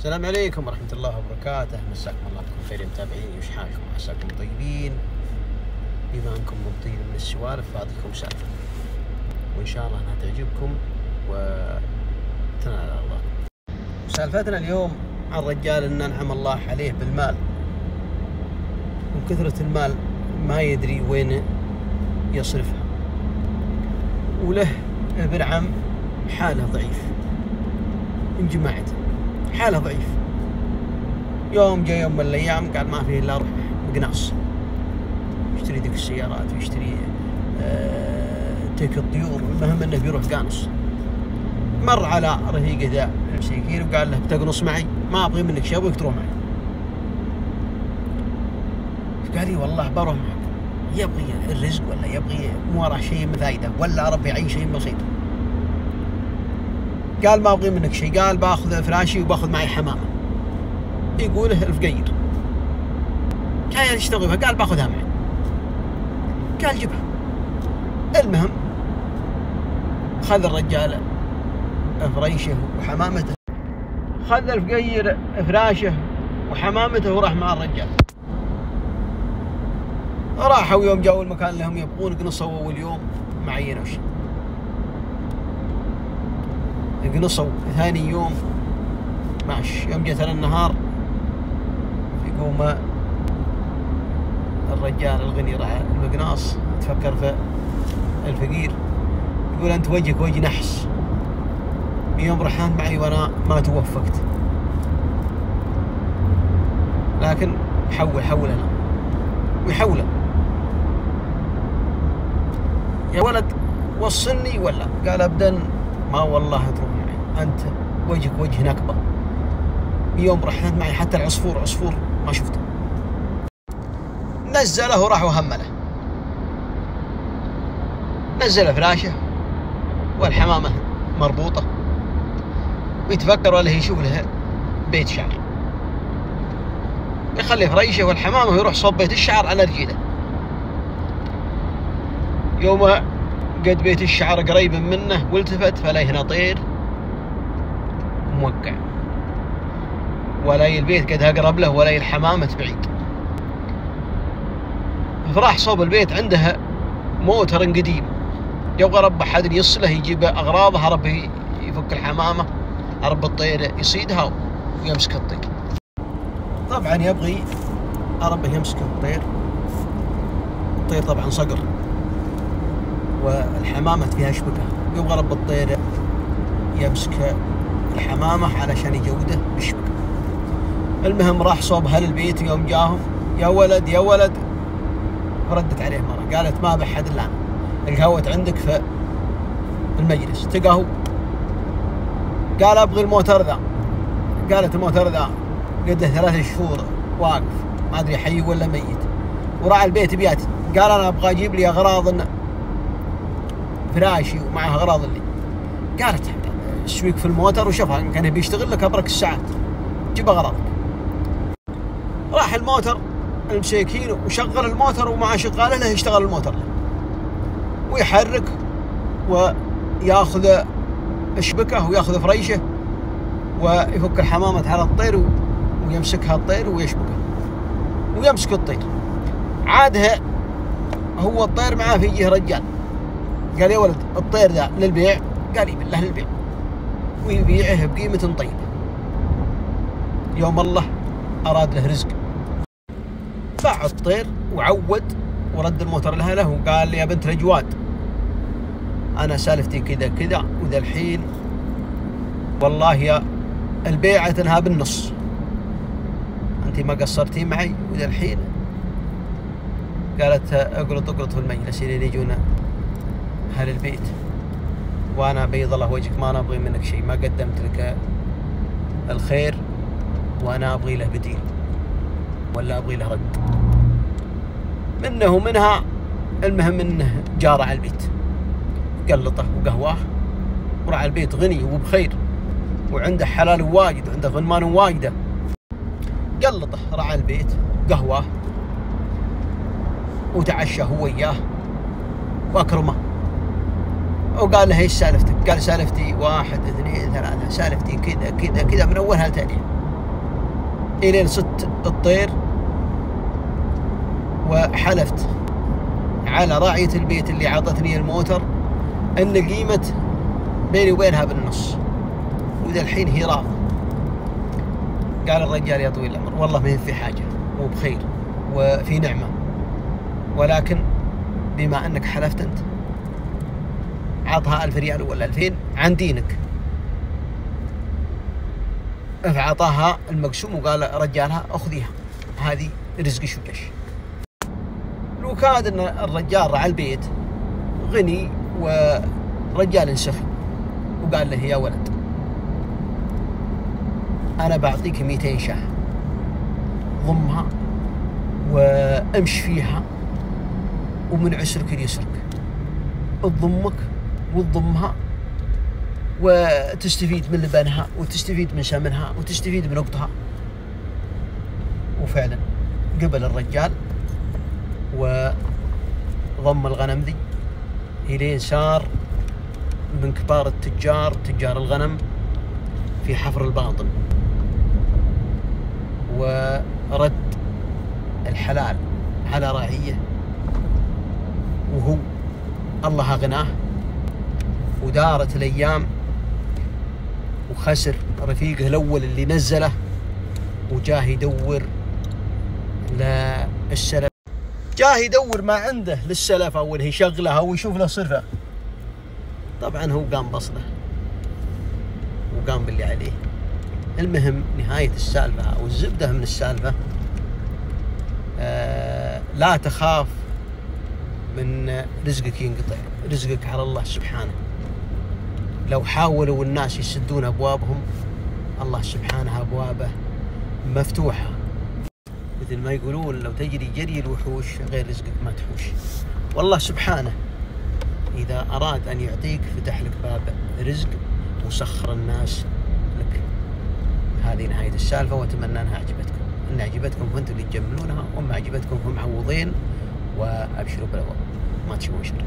السلام عليكم ورحمة الله وبركاته. مساكم الله بكم خير يا متابعيني، وش حالكم؟ عساكم طيبين. بما انكم مبطين من السوالف بعطيكم سالفة وان شاء الله انها تعجبكم وتنال على الله. سالفتنا اليوم عن رجال ان انعم الله عليه بالمال، من كثرة المال ما يدري وين يصرفها، وله ابن عم حاله ضعيف من جماعته، حاله ضعيف. يوم جاء يوم من الايام قال ما فيه الا اروح مقناص يشتري ذيك السيارات ويشتري تيك الطيور، المهم انه بيروح قانص. مر على رفيقه ذا المسكين وقال له بتقنص معي؟ ما ابغي منك شيء، ابغيك تروح معي. قال لي والله بروح معك. يبغي الرزق ولا يبغي مو وراه شيء من فايده ولا ربي يعين شيء بسيط؟ قال ما ابغي منك شيء، قال باخذ فراشي وباخذ معي حمامه يقوله الفقير. قال ايش تبغي؟ قال باخذها معي. قال جبها. المهم خذ الرجال فريشه وحمامته، خذ الفقير فراشه وحمامته وراح مع الرجال. راحوا يوم جاءوا المكان اللي هم يبغون قنصوا اول يوم ما عينوا شيء، قنصوا ثاني يوم ماشي. يوم جت النهار يقوم الرجال الغني راح المقناص تفكر في الفقير، يقول انت وجهك وجه نحس، يوم رحان معي وانا ما توفقت، لكن حول انا ويحوله. يا ولد وصلني ولا؟ قال ابدا ما والله تروح معي، انت وجهك وجه نكبه. يوم رحت معي حتى العصفور ما شفته. نزله وراح وهمله، نزل فراشه والحمامه مربوطه ويتفكر ولا يشوف له بيت شعر، يخلي فريشه والحمامه ويروح صوب بيت الشعر على رجيله. يوم قد بيت الشعر قريب منه والتفت فلا هنا طير موقع، ولا البيت قد اقرب له ولا الحمامة بعيد. فراح صوب البيت عنده موتر قديم، يبغى رب احد يصله يجيب اغراضها، ربي يفك الحمامة، رب الطير يصيدها ويمسك الطير. طبعا يبغي ربه يمسك الطير، الطير طبعا صقر والحمامة فيها شبكة، يبغى رب الطير يمسك الحمامة علشان يجوده بالشبكة. المهم راح صوب أهل البيت، يوم جاهم يا ولد ردت عليه مرة قالت ما بحد إلا أنا، القهوة عندك في المجلس تقهو. قال أبغي الموتر ذا. قالت الموتر ذا قده 3 شهور واقف ما أدري حي ولا ميت، وراح البيت بياتي. قال أنا أبغى أجيب لي أغراض فراشي ومعها أغراض اللي. قالت شويك في الموتر وشوفها إن كان بيشتغل لك أبرك الساعات، جيب أغراضك. راح الموتر المساكين وشغل الموتر، ومع شغاله له يشتغل الموتر له ويحرك وياخذ الشبكة وياخذ فريشه ويفك الحمامة على الطير ويمسكها الطير ويشبكها ويمسك الطير. عادها هو الطير معاه في يجيه رجال، قال يا ولد الطير ذا للبيع؟ قال لي بالله للبيع، ويبيعه بقيمة طيبة. يوم الله أراد له رزق باع الطير وعود ورد الموتر لها له، وقال لي يا بنت الأجواد أنا سالفتي كذا كذا، وذا الحين والله يا البيعة تنهى بالنص، أنت ما قصرتي معي، وذا الحين قالت اقلط في المجلس لين يجون أهل البيت، وأنا بيض الله وجهك ما أنا أبغي منك شيء، ما قدمت لك الخير وأنا أبغي له بديل ولا أبغي له رد منه ومنها. المهم إنه جار على البيت قلطه وقهواه وراح على البيت غني وبخير وعنده حلال واجد وعنده غنمان واجدة. قلطه راح على البيت قهواه وتعشى هو وياه واكرمه، وقال له ايش سالفتك؟ قال سالفتي 1 2 3، سالفتي كذا كذا كذا من اولها لتانيها. إلين صدت الطير وحلفت على راعية البيت اللي عطتني الموتر أن قيمة بيني وبينها بالنص، وإذا الحين هي رافضة. قال الرجال يا طويل العمر والله ما هي في حاجة وبخير وفي نعمة، ولكن بما أنك حلفت أنت عطها 1000 ريال ولا 2000 عن دينك. فعطاها المقسوم وقال رجالها أخذيها هذه رزق شوكش. لو كاد أن الرجال رعى البيت غني ورجال سخي وقال له يا ولد أنا بعطيك 200 شاه، ضمها وامش فيها ومن عسرك ليسرك، تضمك وتضمها وتستفيد من لبنها وتستفيد من سمنها وتستفيد من وقتها. وفعلا قبل الرجال وضم الغنم ذي إلين صار من كبار تجار الغنم في حفر الباطن، ورد الحلال على راعيه، وهو الله أغناه. ودارت الأيام وخسر رفيقه الأول اللي نزله، وجاه يدور للسلف، جاه يدور ما عنده للسلف أول يشغلها ويشوف له صرفه. طبعا هو قام بصله وقام باللي عليه. المهم نهاية السالفة أو الزبدة من السالفة، لا تخاف من رزقك ينقطع، رزقك على الله سبحانه. لو حاولوا الناس يسدون أبوابهم، الله سبحانه أبوابه مفتوحة. مثل ما يقولون لو تجري جري الوحوش غير رزقك ما تحوش. والله سبحانه إذا أراد أن يعطيك فتح لك باب رزق وسخر الناس لك. هذه نهاية السالفة، وأتمنى أنها عجبتكم. إن عجبتكم فأنتم اللي تجملونها، وما عجبتكم فهم معوضين، وأبشروا بالأوضاع ما تشوفوا شر.